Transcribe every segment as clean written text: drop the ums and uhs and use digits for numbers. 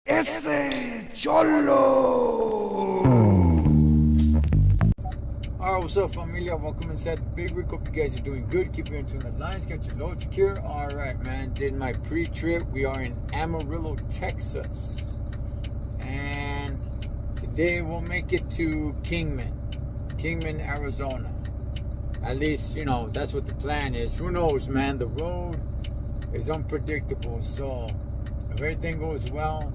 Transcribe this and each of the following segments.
Ese Cholo! Alright, what's up, familia? Welcome inside the Big Rig. Hope you guys are doing good. Keep your between the lines, got your load secure. Alright, man. Did my pre-trip. We are in Amarillo, Texas. And today we'll make it to Kingman, Arizona. At least, you know, that's what the plan is. Who knows, man? The road is unpredictable. So, if everything goes well,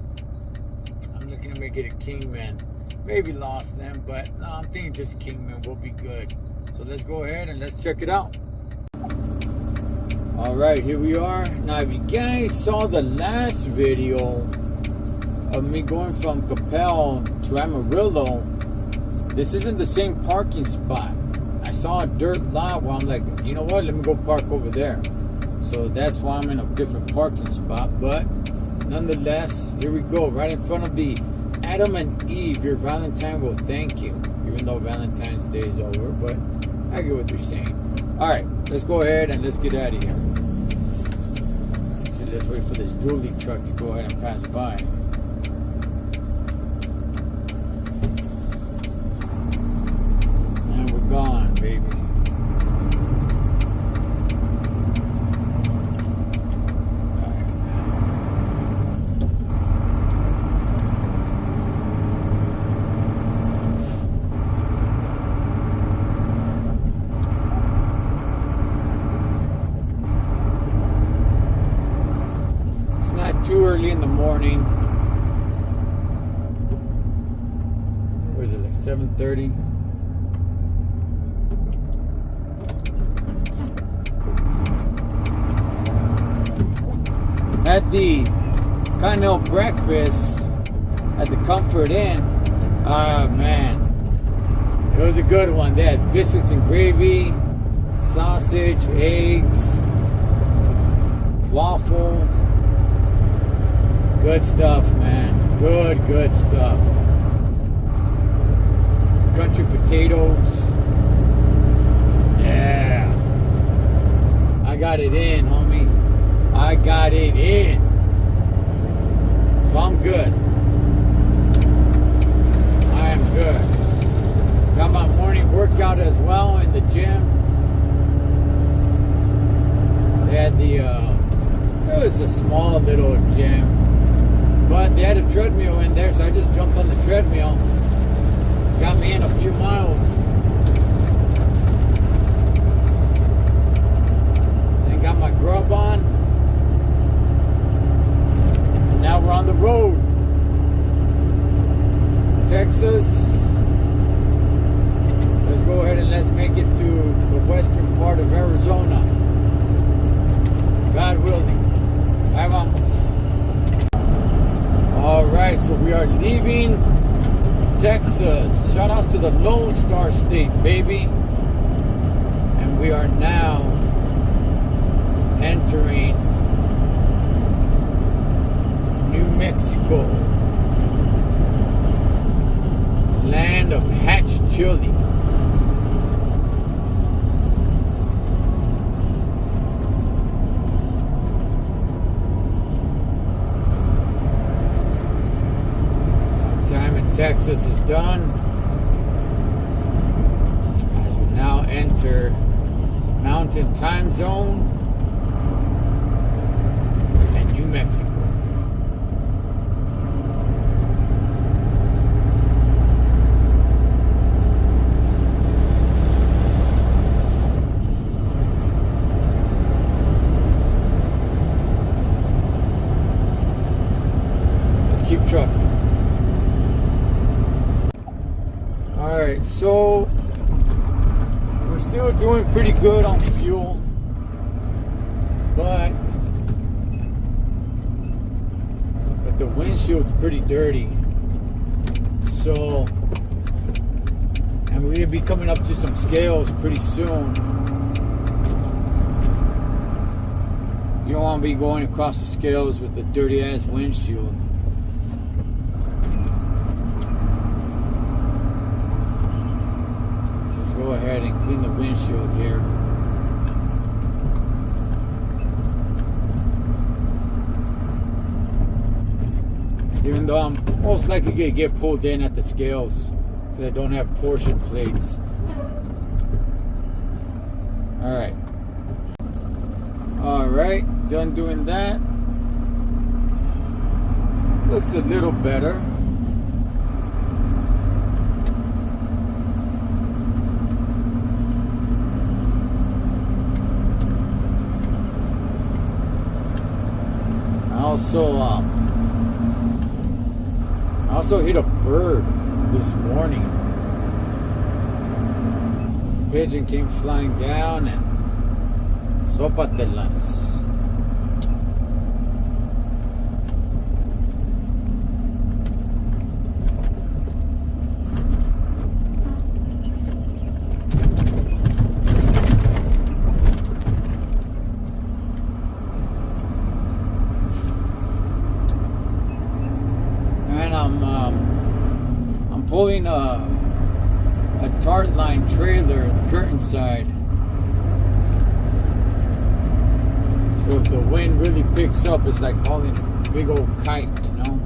I'm looking to make it a Kingman. Maybe Lost them, but no, I'm thinking just Kingman will be good. So let's go ahead and let's check it out. Alright, here we are. Now, if you guys saw the last video of me going from Capel to Amarillo, this isn't the same parking spot. I saw a dirt lot where I'm like, you know what, let me go park over there. So that's why I'm in a different parking spot. But nonetheless, here we go, right in front of the Adam and Eve. Your Valentine will thank you, even though Valentine's Day is over. But I get what you're saying. All right, let's go ahead and let's get out of here. So let's wait for this dually truck to go ahead and pass by. And we're gone, baby. Too early in the morning. What is it, like 7:30? At the continental breakfast at the Comfort Inn, man, it was a good one. They had biscuits and gravy, sausage, eggs, waffle. Good stuff, man. Good stuff. Country potatoes. Yeah. I got it in, homie. I got it in. So I'm good. I am good. Got my morning workout as well in the gym. They had it was a small little gym. But they had a treadmill in there, so I just jumped on the treadmill. Got me in a few miles. Then got my grub on. And now we're on the road. Texas. Let's go ahead and let's make it to the western part of Arizona. God willing. Ahí vamos. Alright, so we are leaving Texas. Shout outs to the Lone Star State, baby. And we are now entering New Mexico. Land of hatch chili. Texas is done as we now enter Mountain Time Zone and New Mexico. Let's keep trucking. Alright, so we're still doing pretty good on fuel, but the windshield's pretty dirty. So, and we're gonna be coming up to some scales pretty soon. You don't want to be going across the scales with the dirty ass windshield. Go ahead and clean the windshield here. Even though I'm most likely going to get pulled in at the scales because I don't have Porsche plates. Alright. Alright, done doing that. Looks a little better. I also hit a bird this morning. Pigeon came flying down and sopatelas. I'm pulling a tart line trailer, the curtain side. So if the wind really picks up, it's like hauling a big old kite, you know?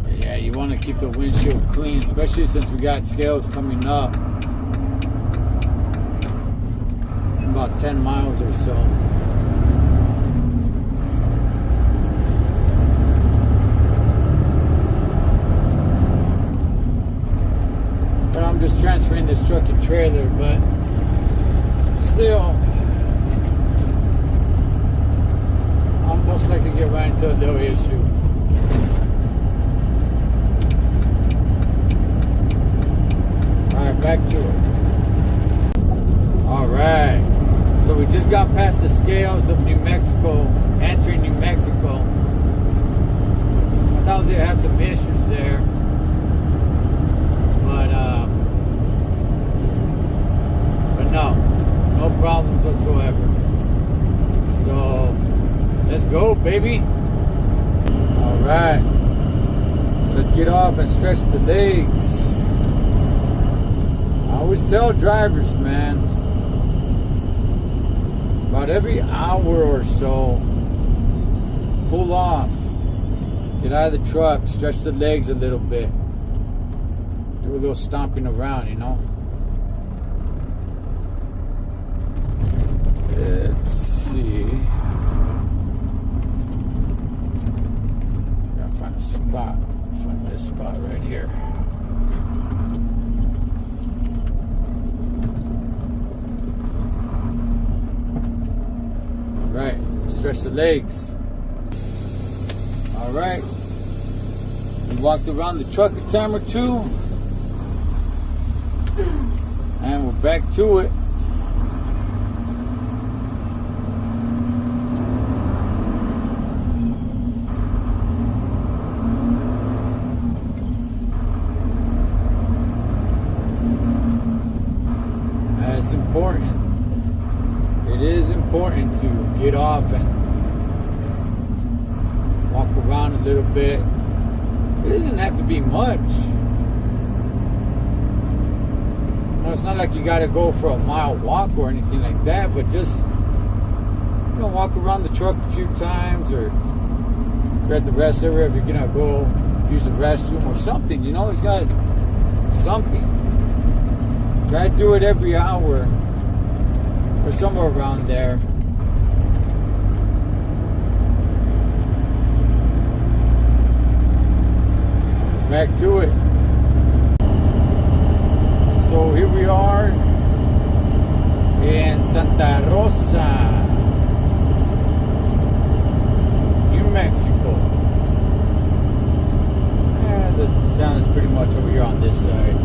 But yeah, you want to keep the windshield clean, especially since we got scales coming up. About 10 miles or so. Just transferring this truck and trailer, but still I'm most likely to get right into a little issue. Alright, back to it. Alright, so we just got past the scales of New Mexico, entering New Mexico. I thought they'd have some issues there, no problems whatsoever. So let's go, baby. All right, let's get off and stretch the legs. I always tell drivers, man, about every hour or so, pull off, get out of the truck, stretch the legs a little bit, do a little stomping around, you know. Let's see. Gotta find a spot. Find this spot right here. Alright, stretch the legs. Alright. We walked around the truck a time or two. And we're back to it. It is important to get off and walk around a little bit. It doesn't have to be much. No, it's not like you got to go for a mile walk or anything like that, but just, you know, walk around the truck a few times, or you're at the rest area if you're gonna go use the restroom or something. You know, it's got something. Try to do it every hour or somewhere around there. Back to it. So here we are in Santa Rosa, New Mexico. And the town is pretty much over here on this side.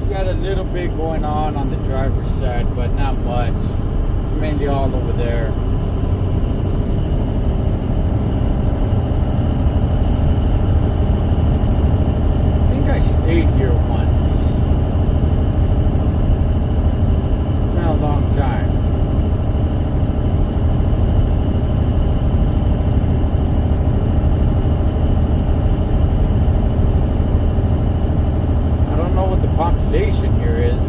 Got a little bit going on the driver's side, but not much. It's mainly all over there. I think I stayed here once. It's been a long time. Population here is.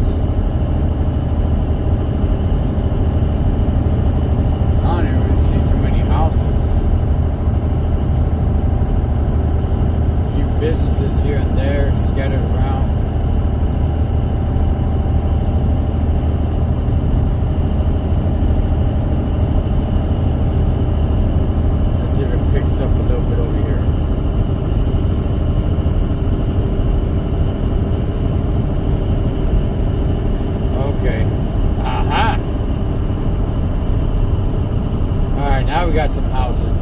Now we got some houses.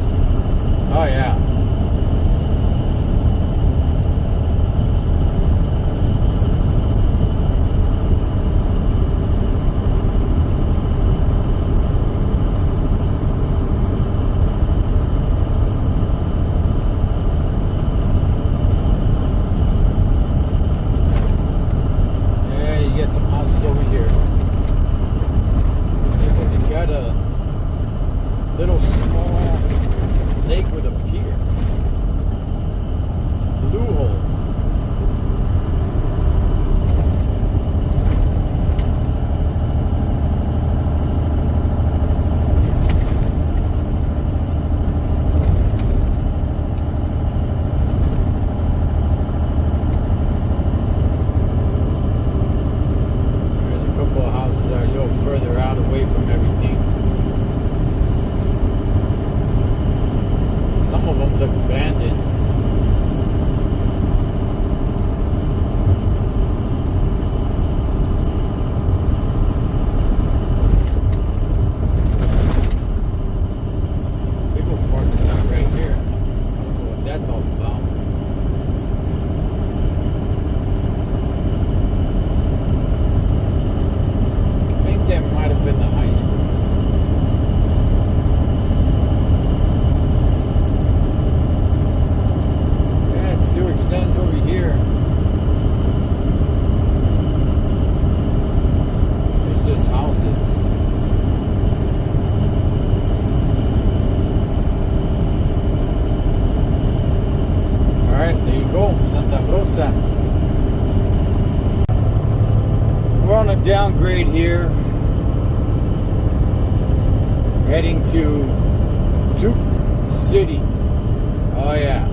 Oh yeah. Little small lake with a pier. Blue hole. There's a couple of houses that are a little further out away from everything. Some of them look abandoned. People parking out right here. I don't know what that's all about. I think that might have been the high school. Extends over here. It's just houses. Alright, there you go, Santa Rosa. We're on a downgrade here. Heading to Duke City. Oh yeah.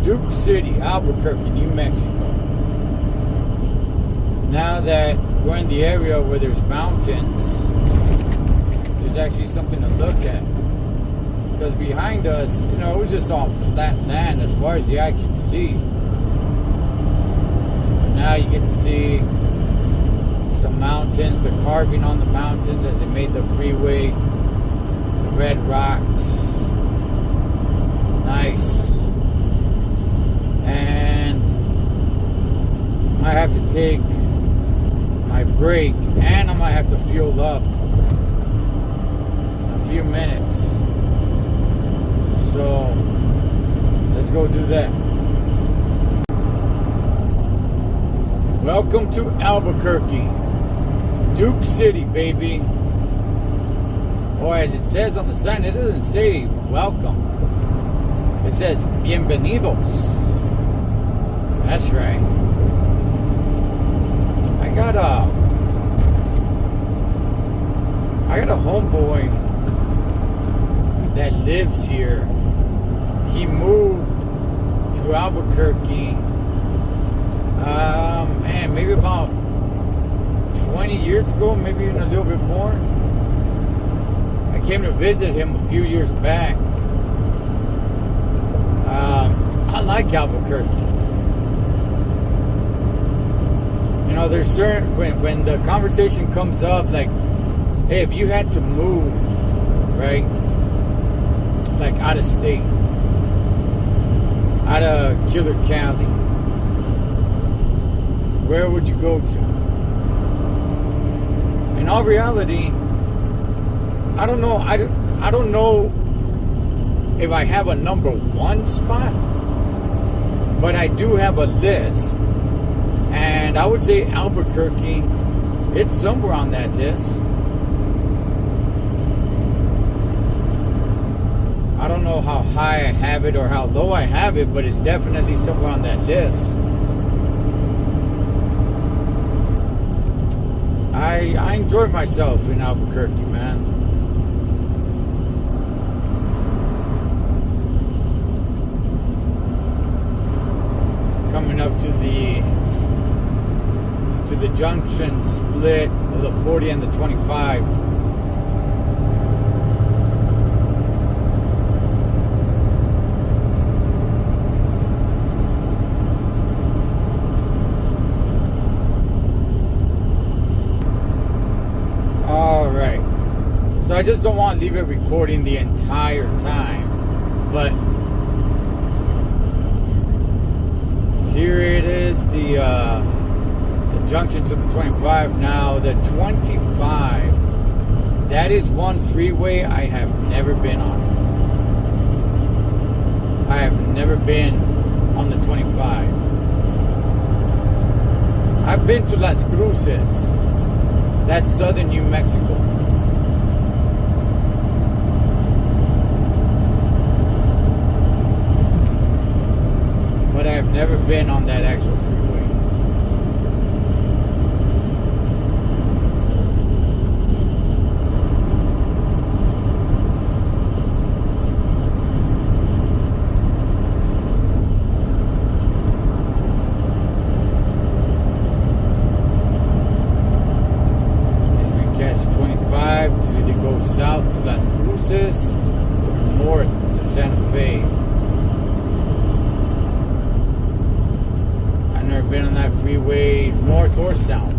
Duke City, Albuquerque, New Mexico. Now that we're in the area where there's mountains, there's actually something to look at. Because behind us, you know, it was just all flat land as far as the eye can see. But now you get to see some mountains, the carving on the mountains as they made the freeway, the red rocks. Nice. And I have to take my break, and I might have to fuel up in a few minutes. So let's go do that. Welcome to Albuquerque, Duke City, baby. Or as it says on the sign, it doesn't say welcome. It says bienvenidos. That's right. I got a homeboy that lives here. He moved to Albuquerque. Man, maybe about 20 years ago, maybe even a little bit more. I came to visit him a few years back. I like Albuquerque. You know, there's certain, when the conversation comes up, like, hey, if you had to move, right, like out of state, out of Killer County, where would you go to? In all reality, I don't know. I don't know if I have a number one spot, but I do have a list, and I would say Albuquerque, it's somewhere on that list. I don't know how high I have it or how low I have it, but it's definitely somewhere on that list. I enjoyed myself in Albuquerque, man. Coming up to the junction split of the 40 and the 25. So I just don't want to leave it recording the entire time. But here it is, the junction to the 25. Now the 25, that is one freeway I have never been on. I have never been on the 25. I've been to Las Cruces. That's southern New Mexico. But I have never been on that actual freeway. South to Las Cruces or north to Santa Fe. I've never been on that freeway north or south.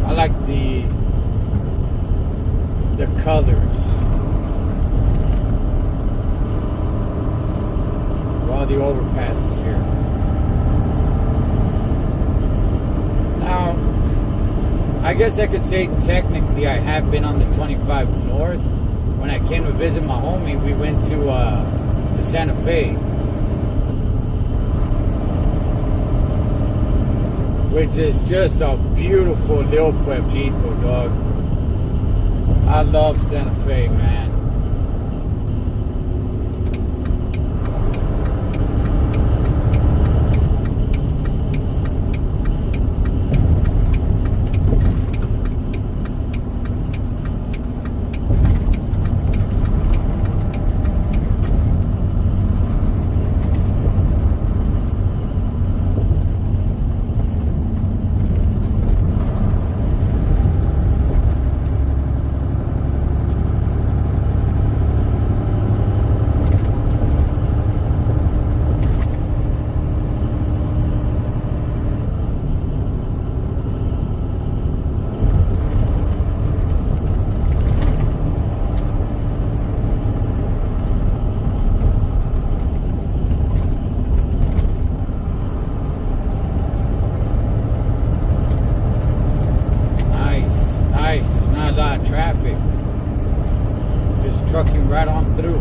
I like the colors of all the overpasses here. Now, I guess I could say technically I have been on the 25 north. When I came to visit my homie, we went to Santa Fe, which is just a beautiful little pueblito, dog. I love Santa Fe, man. Traffic, just trucking right on through.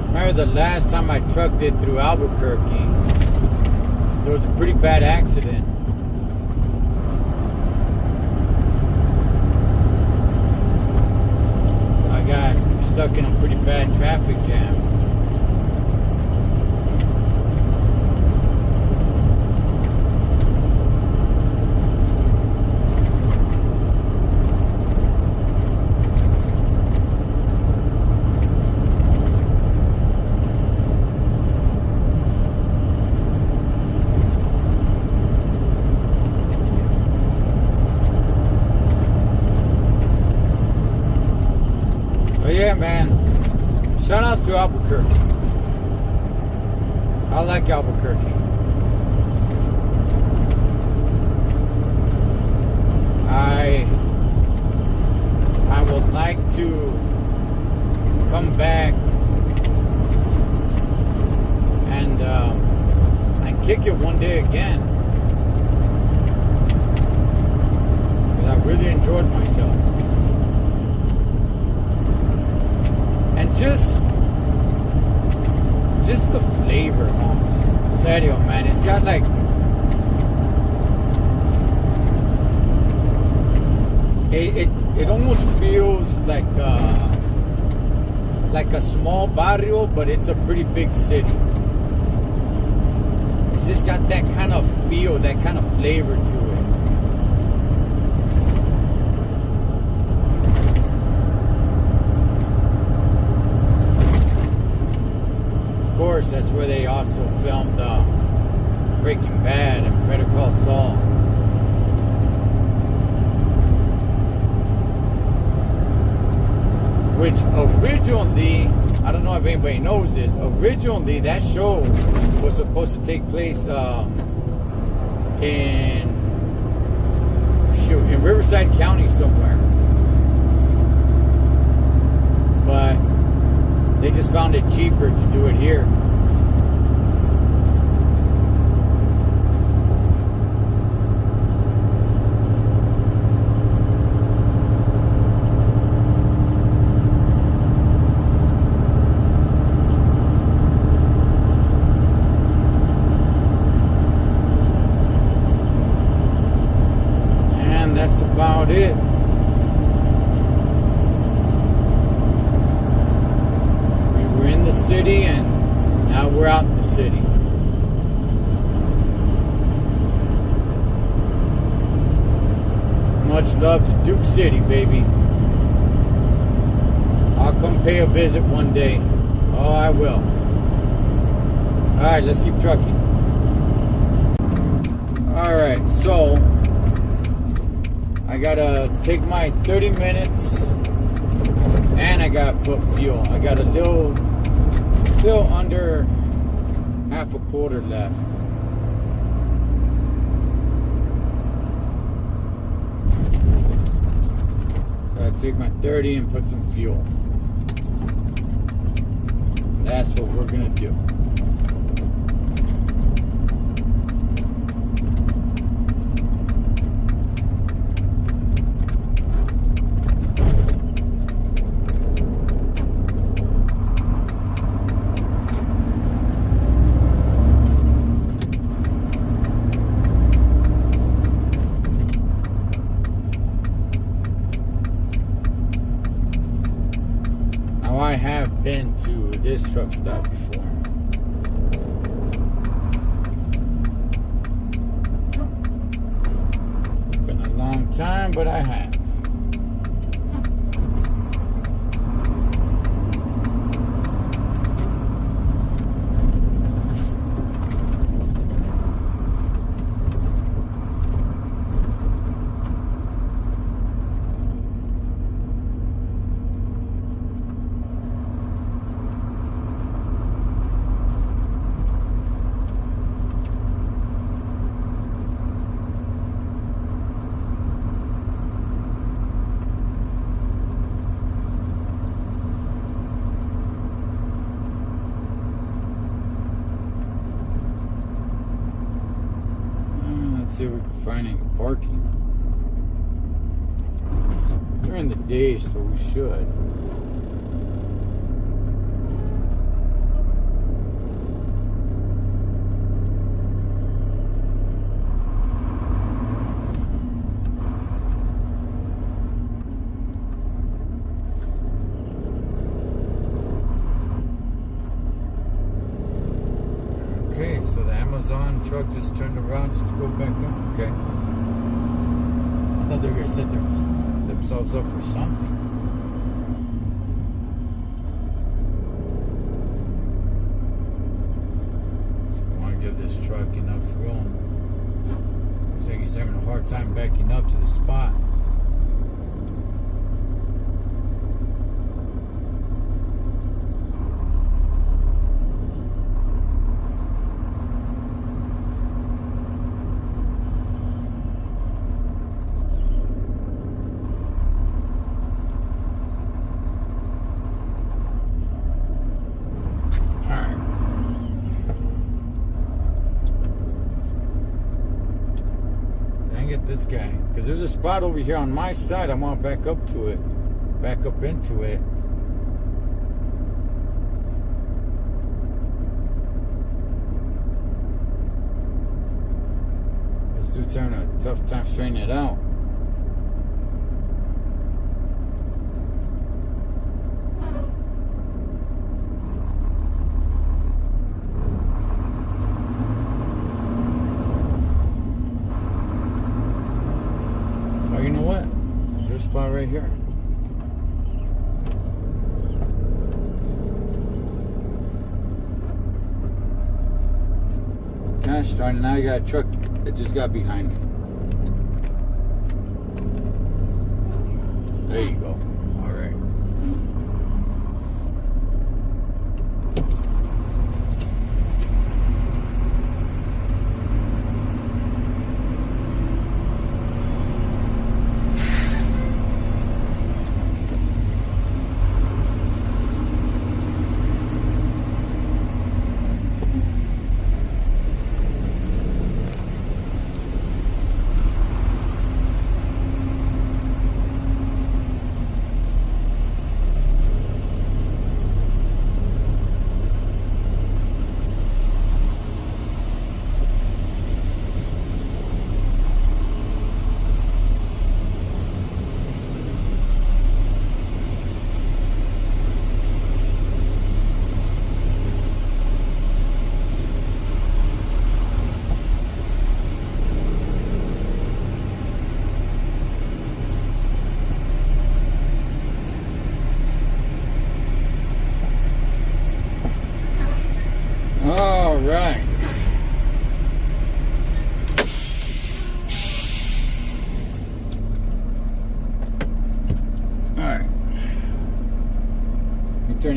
Remember the last time I trucked it through Albuquerque, there was a pretty bad accident. So I got stuck in a pretty bad traffic jam. Yeah, man. Shout outs to Albuquerque. I like Albuquerque. I would like to come back and kick it one day again. Because I really enjoyed myself. Just the flavor, Holmes. Serio, man. It's got like it almost feels like a small barrio, but it's a pretty big city. It's just got that kind of feel, that kind of flavor to it. Of course, that's where they also filmed Breaking Bad and Better Call Saul. Which originally, I don't know know if anybody knows this. Originally, that show was supposed to take place in Riverside County somewhere, but they just found it cheaper to do it here. That's about it. We were in the city and now we're out in the city. Much love to Duke City, baby. I'll come pay a visit one day. Oh, I will. Alright, let's keep trucking. Alright, so I gotta take my 30 minutes and I gotta put fuel. I got a little under half a quarter left. So I take my 30 and put some fuel. That's what we're gonna do. I have been to this truck stop before. Been a long time, but I have. See if we can find any parking during the day, so we should. Okay, so the Amazon truck just turned around just to go back up. Okay. I thought they were going to set themselves up for something. So I want to give this truck enough room. Looks like he's having a hard time backing up to the spot. This guy, because there's a spot over here on my side. I want to back up to it, back up into it. This dude's having a tough time straightening it out. You know what? Is there a spot right here? Gosh darn it, now I got a truck that just got behind me. There you go. Alright.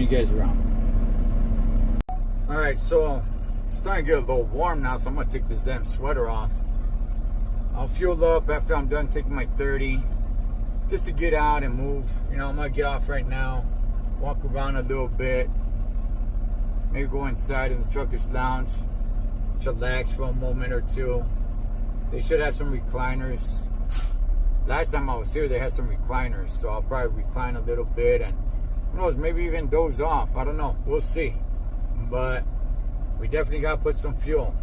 guys around. Alright, so it's starting to get a little warm now, so I'm gonna take this damn sweater off. I'll fuel up after I'm done taking my 30, just to get out and move. You know, I'm gonna get off right now, walk around a little bit, maybe go inside in the trucker's lounge, chillax for a moment or two. They should have some recliners. Last time I was here, they had some recliners, so I'll probably recline a little bit and who knows, maybe even doze off. I don't know, we'll see. But we definitely gotta put some fuel.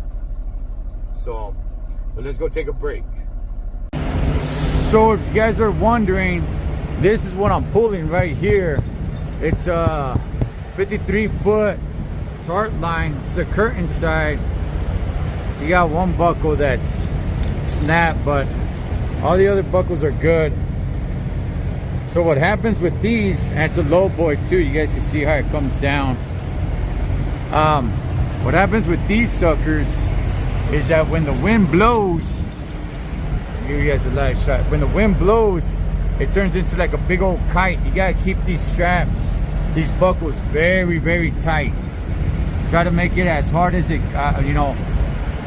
So, but let's go take a break. So if you guys are wondering, this is what I'm pulling right here. It's a 53-foot tart line. It's the curtain side. You got one buckle that's snapped, but all the other buckles are good. So what happens with these, and it's a low boy too, you guys can see how it comes down. What happens with these suckers is that when the wind blows, give you guys a live shot. When the wind blows, it turns into like a big old kite. You gotta keep these straps, these buckles very, very tight. Try to make it as hard as it, you know,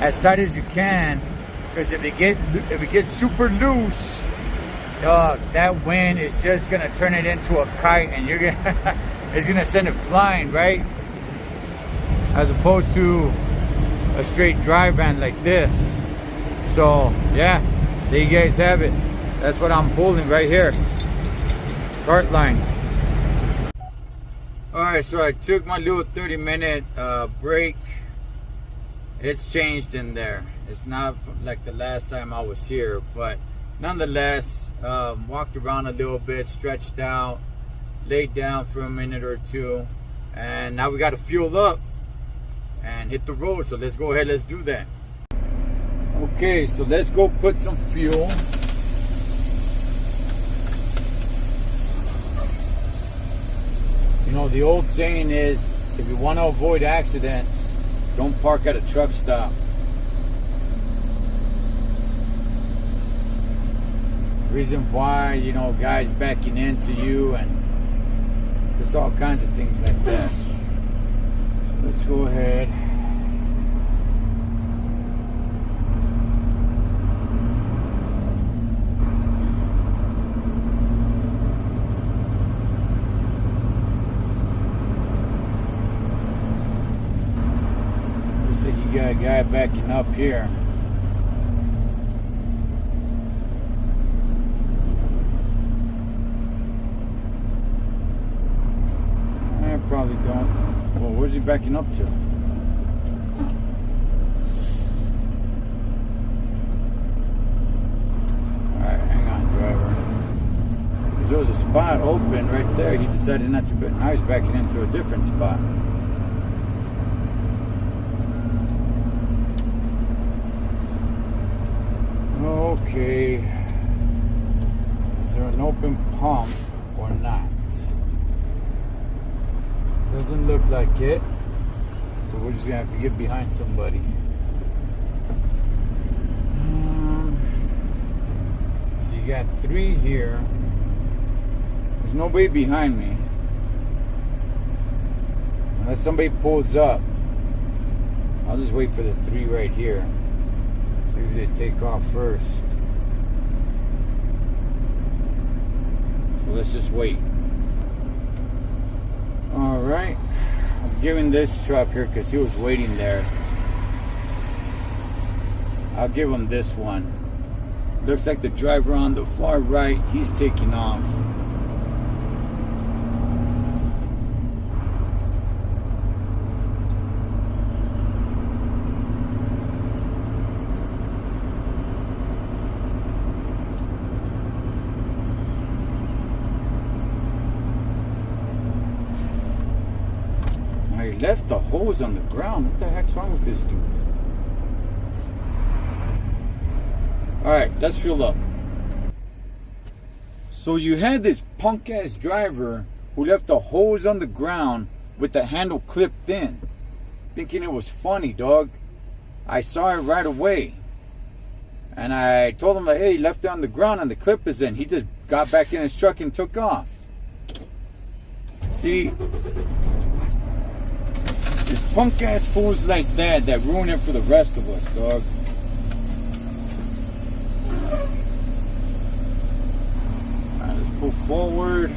as tight as you can. Because if it gets super loose, dog, that wind is just gonna turn it into a kite, and you're gonna, it's gonna send it flying, right? As opposed to a straight dry van like this. So yeah, there you guys have it. That's what I'm pulling right here. Cart line. Alright, so I took my little 30-minute break. It's changed in there. It's not like the last time I was here, but nonetheless, walked around a little bit, stretched out, laid down for a minute or two, and now we got to fuel up and hit the road. So let's go ahead, let's do that. Okay, so let's go put some fuel. You know, the old saying is, if you want to avoid accidents, don't park at a truck stop. Reason why, you know, guys backing into you and just all kinds of things like that. Let's go ahead. Looks like you got a guy backing up here. Probably don't. Well, where's he backing up to? Alright, hang on, driver. Because there was a spot open right there. He decided not to, but now he's backing into a different spot. Okay. Is there an open pump or not? Doesn't look like it, so we're just gonna have to get behind somebody. So you got 3 here. There's nobody behind me, unless somebody pulls up. I'll just wait for the 3 right here. See if they take off first. So let's just wait. Alright, I'm giving this trucker, because he was waiting there, I'll give him this one. Looks like the driver on the far right, he's taking off. He left the hose on the ground. What the heck's wrong with this dude? Alright, let's fuel up. So you had this punk ass driver who left the hose on the ground with the handle clipped in, thinking it was funny, dog. I saw it right away. And I told him, like, hey, he left it on the ground and the clip is in. He just got back in his truck and took off. See, it's punk ass fools like that that ruin it for the rest of us, dog. Alright, let's pull forward.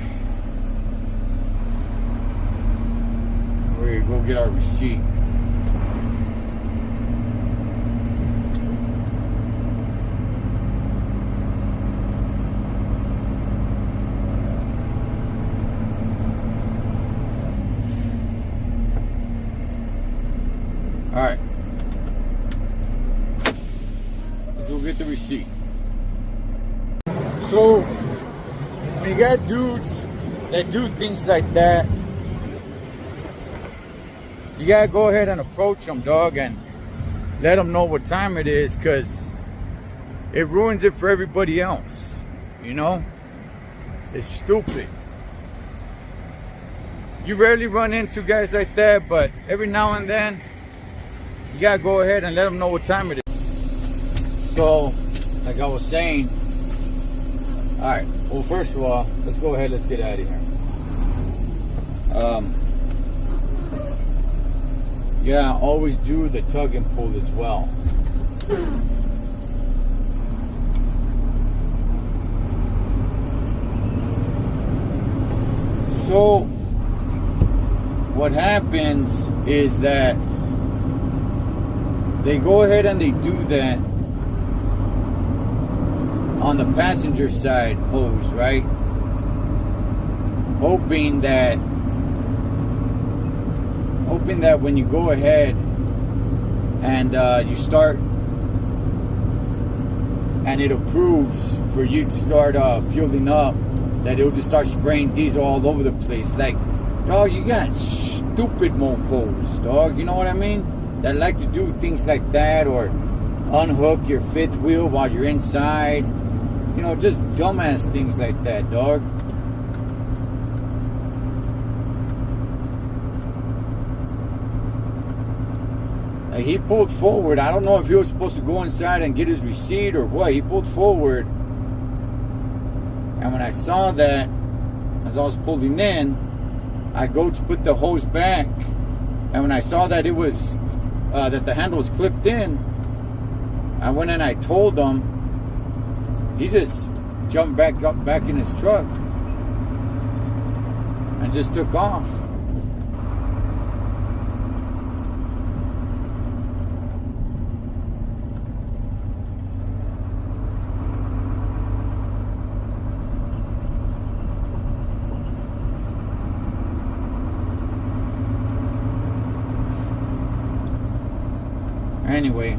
We're gonna go get our receipt. Alright. Let's go get the receipt. So, when you got dudes that do things like that, you gotta go ahead and approach them, dog, and let them know what time it is, because it ruins it for everybody else. You know? It's stupid. You rarely run into guys like that, but every now and then, you gotta go ahead and let them know what time it is. So, like I was saying, alright, well, first of all, let's go ahead, let's get out of here. Yeah, always do the tug and pull as well. So, what happens is that they go ahead and they do that on the passenger side hose, right? Hoping that when you go ahead and you start and it approves for you to start fueling up, that it'll just start spraying diesel all over the place. Like, dog, you got stupid mofos, dog, you know what I mean? That like to do things like that, or unhook your fifth wheel while you're inside. You know, just dumbass things like that, dog. Like, he pulled forward. I don't know if he was supposed to go inside and get his receipt or what. He pulled forward. And when I saw that, as I was pulling in, I go to put the hose back. And when I saw that it was, that the handle was clipped in, I went and I told him. He just jumped back in his truck and just took off. Anyway,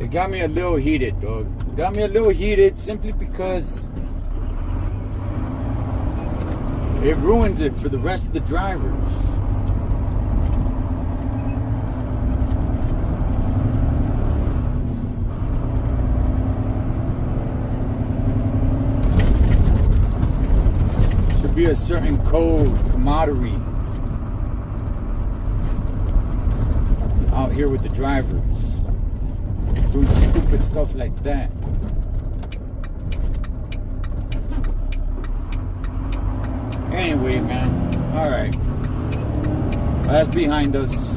it got me a little heated, dog. It got me a little heated simply because it ruins it for the rest of the drivers. Should be a certain code, camaraderie out here with the drivers doing stupid stuff like that. Anyway, man, alright, that's behind us.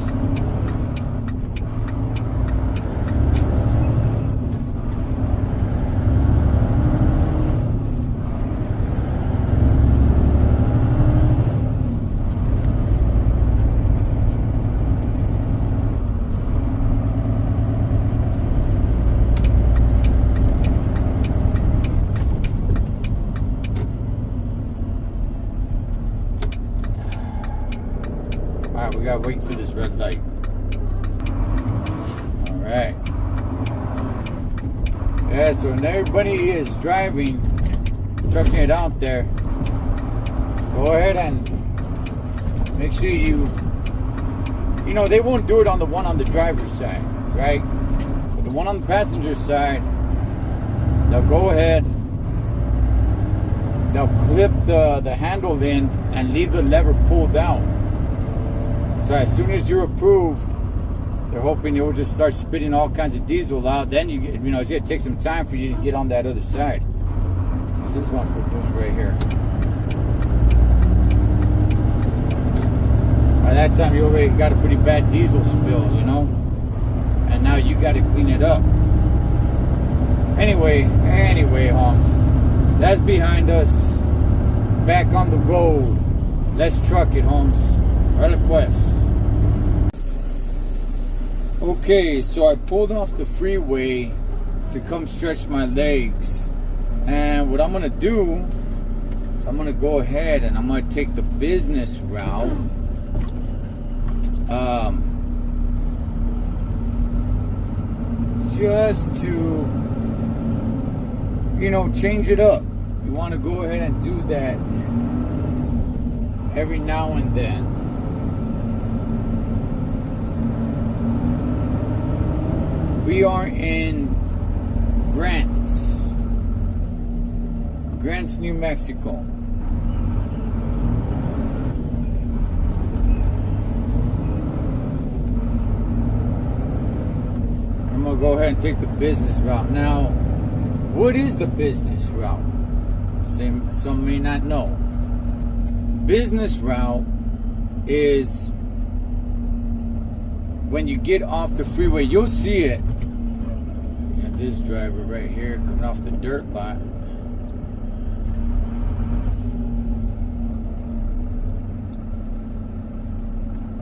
Alright, we gotta wait for this red light. Alright. Yeah, so when everybody is driving, trucking it out there, go ahead and make sure you know, they won't do it on the one on the driver's side, right? But the one on the passenger side, they'll go ahead, they'll clip the handle in and leave the lever pulled out. So as soon as you're approved, they're hoping you'll just start spitting all kinds of diesel out. Then you know, it's gonna take some time for you to get on that other side. This is what we're doing right here. By that time, you already got a pretty bad diesel spill, you know? And now you got to clean it up. Anyway, Holmes. That's behind us. Back on the road. Let's truck it, Holmes. Órale pues. Okay, so I pulled off the freeway to come stretch my legs. And what I'm going to do is I'm going to go ahead and I'm going to take the business route. Just to, you know, change it up. You want to go ahead and do that every now and then. We are in Grants, New Mexico. I'm gonna go ahead and take the business route. Now, what is the business route? Some may not know. Business route is when you get off the freeway, you'll see it. You got this driver right here coming off the dirt lot.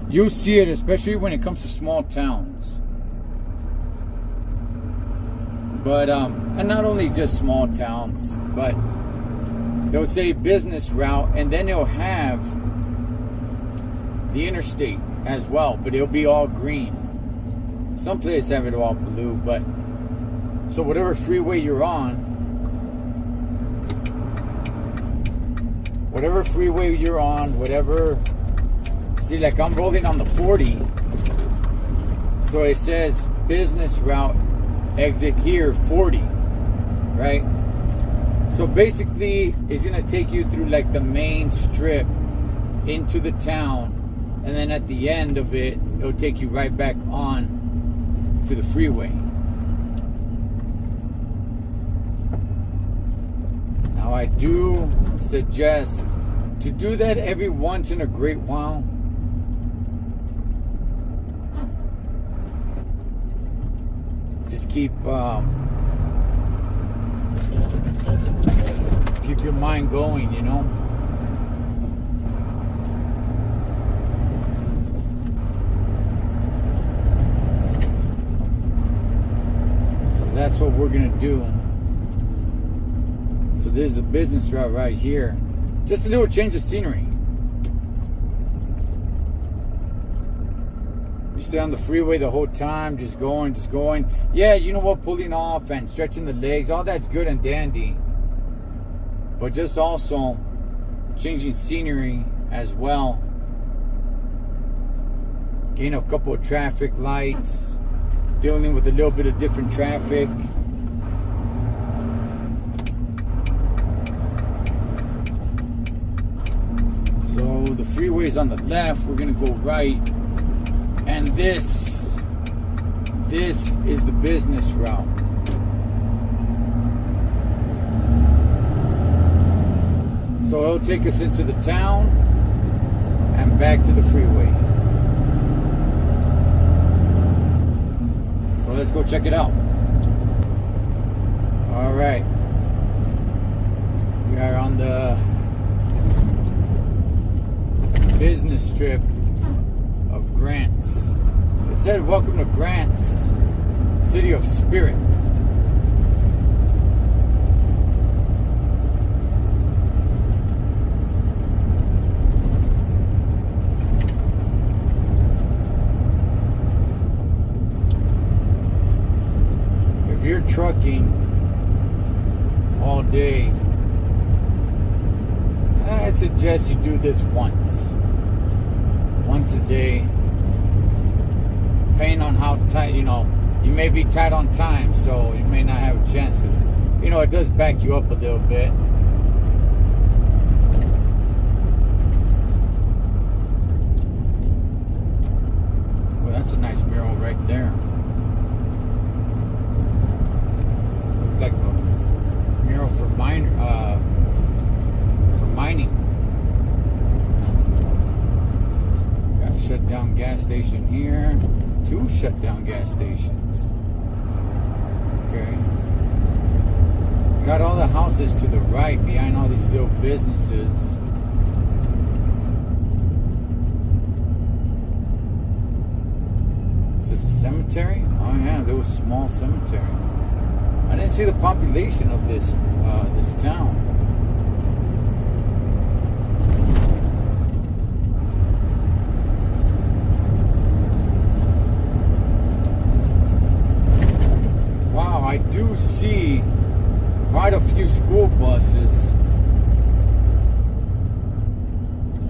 You'll see it, especially when it comes to small towns. But, and not only just small towns, but they'll say business route, and then they'll have the interstate as well, but it'll be all green. Some places have it all blue, but so whatever freeway you're on, see, like I'm rolling on the 40, so it says business route, exit here 40, right? So basically it's gonna take you through like the main strip into the town, and then at the end of it, it'll take you right back on to the freeway. Now I do suggest to do that every once in a great while. Just keep your mind going, you know. So that's what we're gonna do. So this is the business route right here. Just a little change of scenery. You stay on the freeway the whole time, just going. Yeah, you know what, pulling off and stretching the legs, all that's good and dandy. But just also changing scenery as well. Getting a couple of traffic lights, dealing with a little bit of different traffic. So the freeway's on the left, we're gonna go right. And this is the business route. So it'll take us into the town and back to the freeway. So let's go check it out. All right. We are on the business strip of Grants. It said, welcome to Grants, City of Spirit. If you're trucking all day, I'd suggest you do this once a day. Depending on how tight, you know, you may be tight on time, so you may not have a chance, because, you know, it does back you up a little bit. Well, that's a nice mural right there. Looks like a mural for mining. some gas stations. Okay. You got all the houses to the right behind all these little businesses. Is this a cemetery? Oh yeah, there was a small cemetery. I didn't see the population of this this town. Wow, I do see quite a few school buses.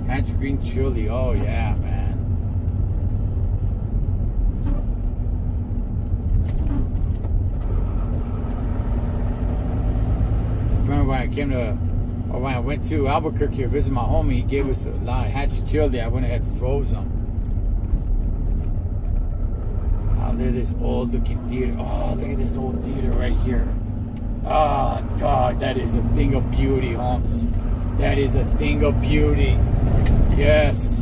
Hatch green chili. Oh yeah, man. Remember when I came to, or when I went to Albuquerque to visit my homie, he gave us a lot of Hatch chili. I went ahead and froze them. Oh, look at this old looking theater. Oh, look at this old theater right here. Oh, dog, that is a thing of beauty, Holmes. That is a thing of beauty. Yes.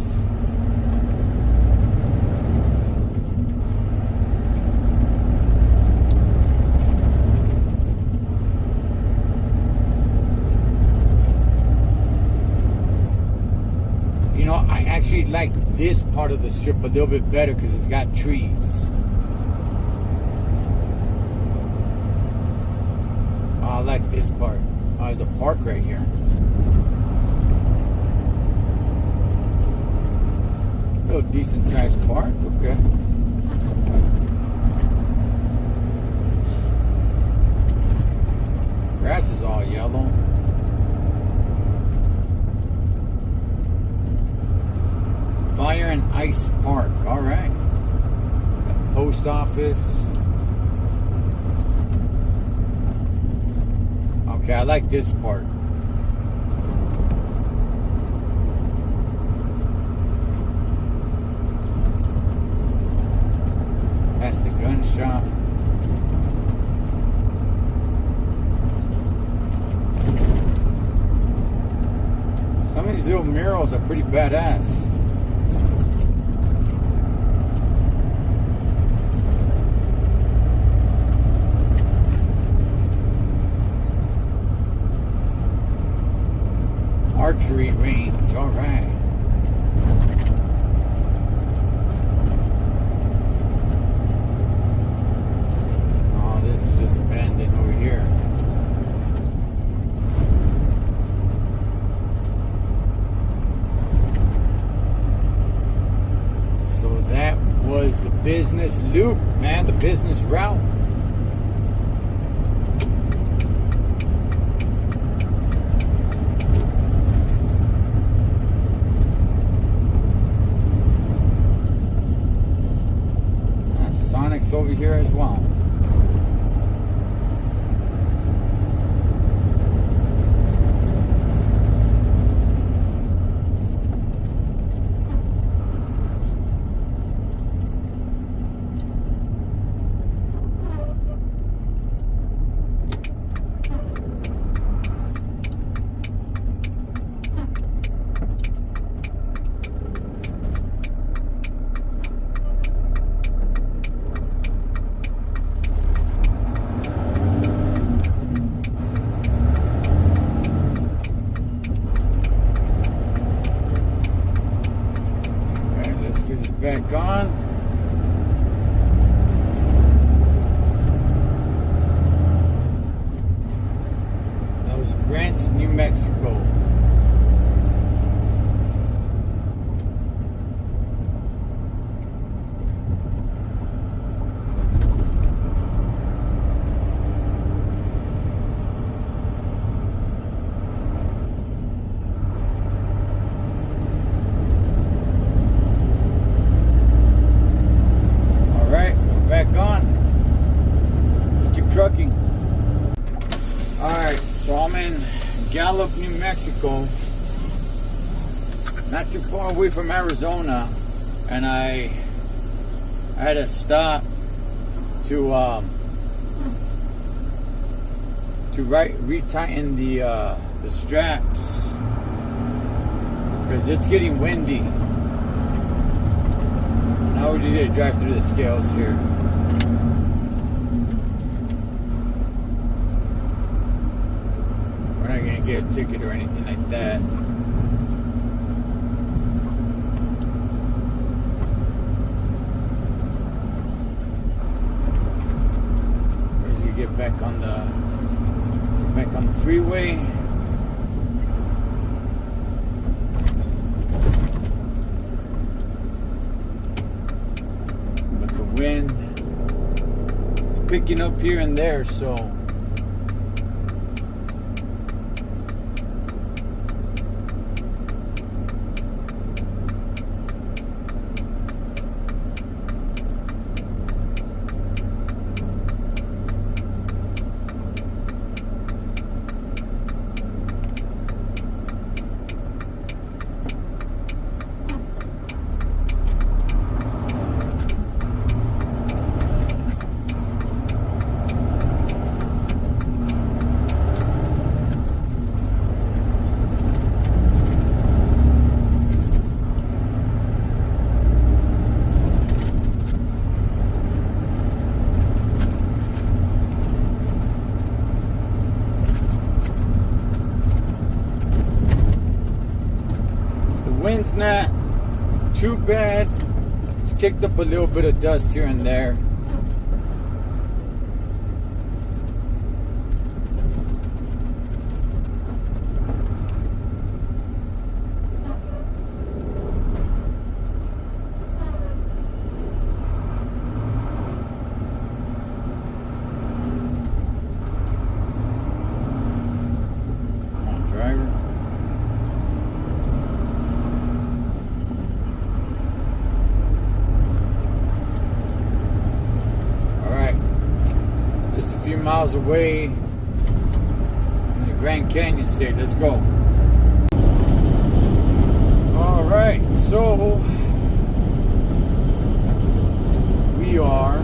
You know, I actually like this part of the strip a little bit better because it's got trees. I like this part. Oh, there's a park right here. Little decent sized park. Okay. Grass is all yellow. Fire and Ice Park. All right. Post office. Okay, I like this part. That's the gun shop. Some of these little murals are pretty badass. Archery range, all right. Oh, this is just abandoned over here. So that was the business loop, man, the business route. Sonic's over here as well. Back on. That was Grants, New Mexico. Trucking. Alright, so I'm in Gallup, New Mexico, not too far away from Arizona, and I had to stop to retighten the straps because it's getting windy. Now we're just gonna drive through the scales here. ticket or anything like that. As you get back on the freeway. But the wind is picking up here and there, so wind's not too bad. It's kicked up a little bit of dust here and there. Come on, driver. Miles away from the Grand Canyon State. Let's go. All right, so we are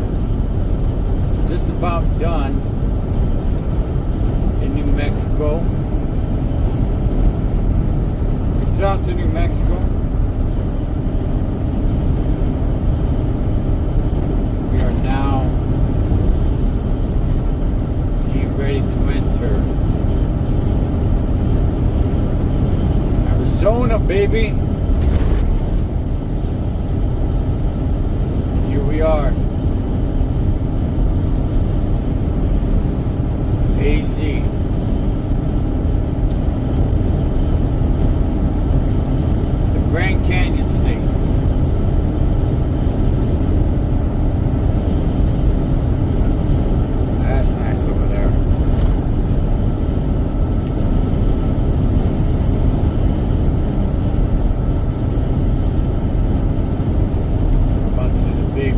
just about done in New Mexico. South to New Mexico. We are now ready to enter Arizona, baby. Here we are. AZ. The Grand Canyon State. That's nice over there.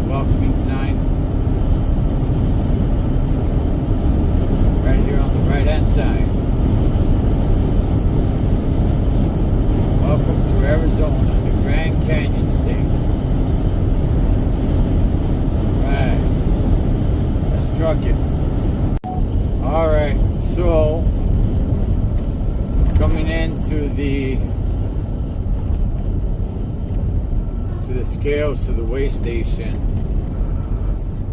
Welcoming sign right here on the right hand side. Welcome to Arizona, the Grand Canyon State. Right, let's truck it. Alright, so coming into the scales to the weigh station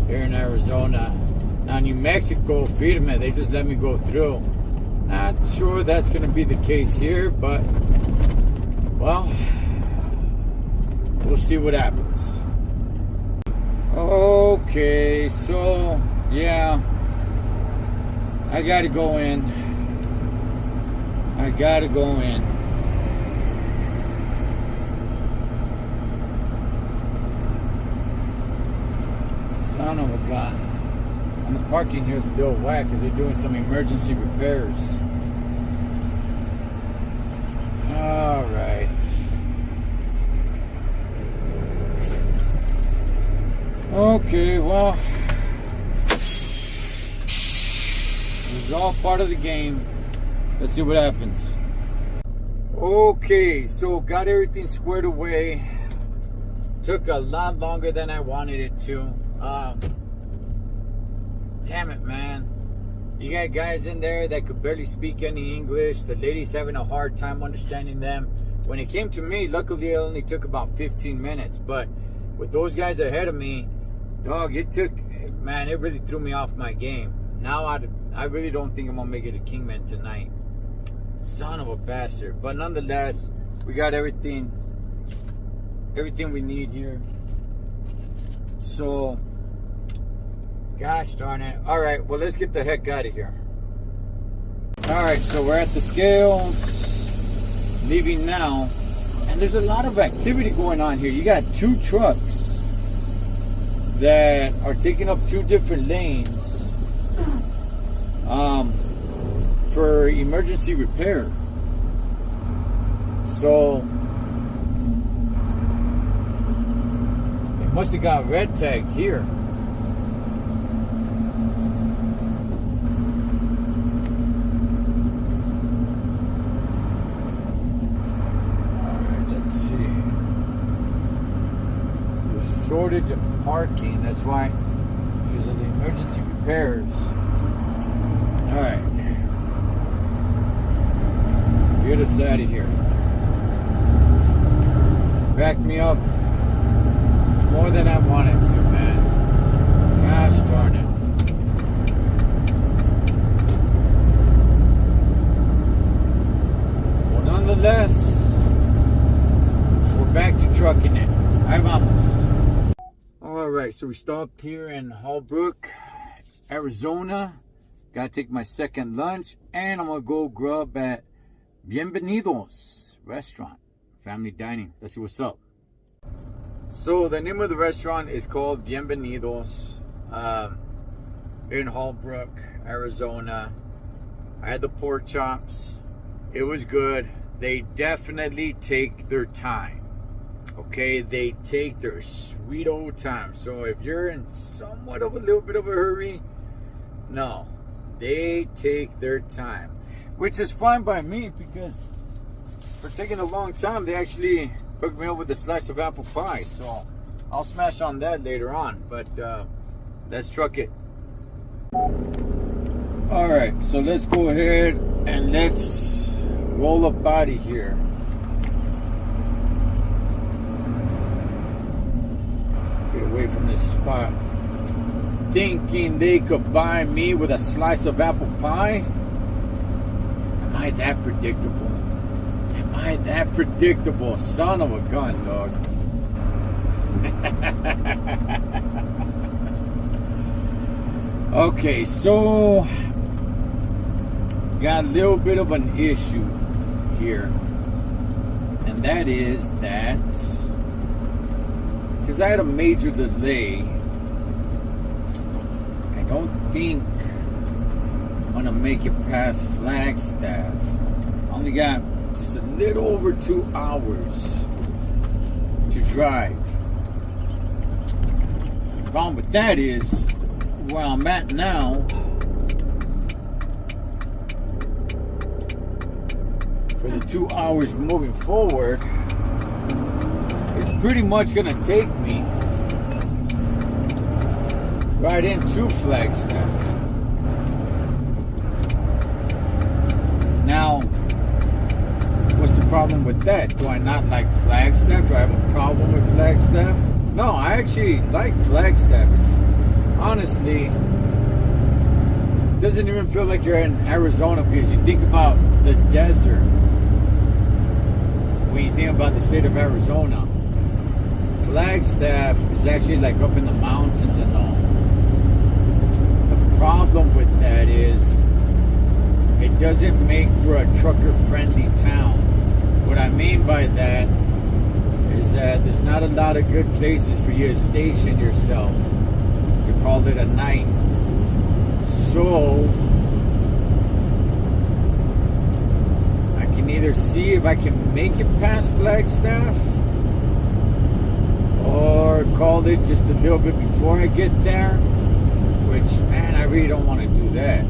here in Arizona. Now New Mexico, firme, they just let me go through. Not sure that's going to be the case here, but well, we'll see what happens. Okay, so yeah, I gotta go in. Son of a gun. And the parking here is a little whack because they're doing some emergency repairs. Alright. Okay, well, this is all part of the game. Let's see what happens. Okay, so got everything squared away. Took a lot longer than I wanted it to. Damn it, man. You got guys in there that could barely speak any English. The lady's having a hard time understanding them. When it came to me, luckily it only took about 15 minutes. But with those guys ahead of me, dog, it really threw me off my game. Now I really don't think I'm going to make it a Kingman tonight. Son of a bastard. But nonetheless, we got everything we need here. So, gosh darn it. All right, well, let's get the heck out of here. All right, so we're at the scales, leaving now. And there's a lot of activity going on here. You got 2 trucks that are taking up 2 different lanes for emergency repair. So it must have got red tagged here. Alright, let's see. There's shortage of parking, that's why, because of the emergency repairs. Alright. Get us out of here. Back me up more than I wanted to, man. Gosh darn it. Well, nonetheless, we're back to trucking it. Ahí vamos. Alright, so we stopped here in Holbrook, Arizona. Gotta take my second lunch, and I'm gonna go grub at Bienvenidos restaurant, family dining. Let's see what's up. So the name of the restaurant is called Bienvenidos. Here in Holbrook, Arizona. I had the pork chops. It was good. They definitely take their time. Okay, they take their sweet old time. So if you're in somewhat of a little bit of a hurry, no, they take their time. Which is fine by me, because for taking a long time, they actually hooked me up with a slice of apple pie. So I'll smash on that later on. But let's truck it. Alright, so let's go ahead and let's roll up out of here. Get away from this spot. Thinking they could buy me with a slice of apple pie? Am I that predictable? Am I that predictable? Son of a gun, dog. Okay, so got a little bit of an issue here. And that is that because I had a major delay, I don't think I'm gonna make it past Flagstaff. I only got just a little over 2 hours to drive. The problem with that is where I'm at now. For the 2 hours moving forward, it's pretty much gonna take me right into Flagstaff. Now, what's the problem with that? Do I not like Flagstaff? Do I have a problem with Flagstaff? No, I actually like Flagstaff. It's honestly doesn't even feel like you're in Arizona, because you think about the desert when you think about the state of Arizona. Flagstaff is actually like up in the mountains and all. The problem with that is it doesn't make for a trucker-friendly town. What I mean by that is that there's not a lot of good places for you to station yourself, to call it a night. So I can either see if I can make it past Flagstaff, or call it just a little bit before I get there, which, man, I really don't want to do that.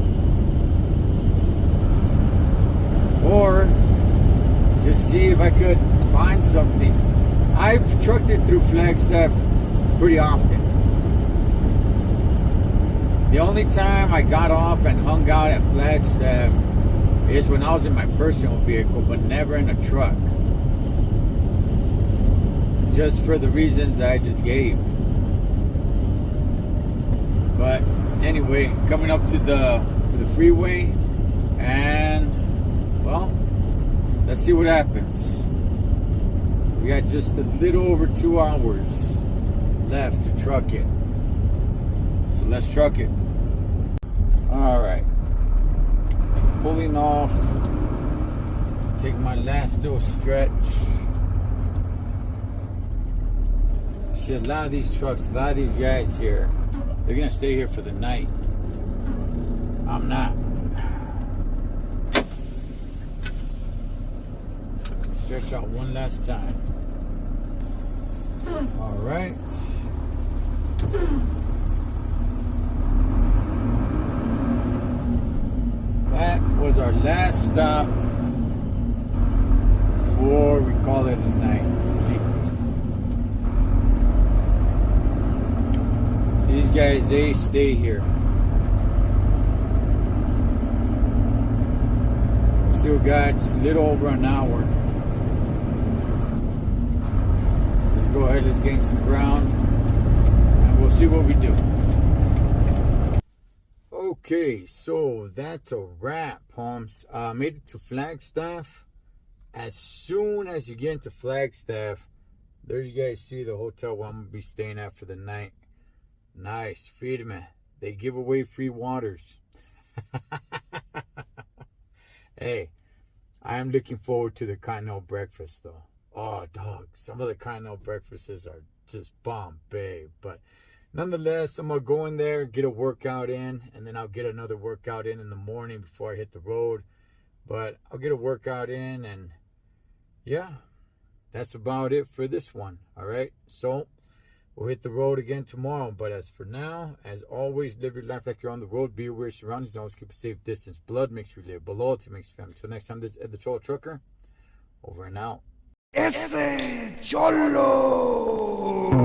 Or just see if I could find something. I've trucked it through Flagstaff pretty often. The only time I got off and hung out at Flagstaff is when I was in my personal vehicle, but never in a truck. Just for the reasons that I just gave. But anyway, coming up to the freeway, and Well, let's see what happens. We got just a little over 2 hours left to truck it. So let's truck it. Alright. Pulling off. Take my last little stretch. See a lot of these trucks, a lot of these guys here, they're gonna stay here for the night. I'm not. Stretch out one last time. All right. That was our last stop before we call it a night. So these guys, they stay here. Still got just a little over an hour. Let's go ahead, let's gain some ground, and we'll see what we do. Okay, so that's a wrap, Holmes. Made it to Flagstaff. As soon as you get into Flagstaff, there you guys see the hotel where I'm going to be staying at for the night. Nice, firme. They give away free waters. Hey, I am looking forward to the continental breakfast, though. Oh, dog, some of the continental breakfasts are just bomb, babe. But nonetheless, I'm going to go in there, get a workout in, and then I'll get another workout in the morning before I hit the road. But I'll get a workout in, and yeah, that's about it for this one. All right, so we'll hit the road again tomorrow. But as for now, as always, live your life like you're on the road. Be aware of your surroundings. Always keep a safe distance. Blood makes you live. But loyalty makes you family. Until next time, this is Ed the Cholo Trucker. Over and out. Ese Cholo.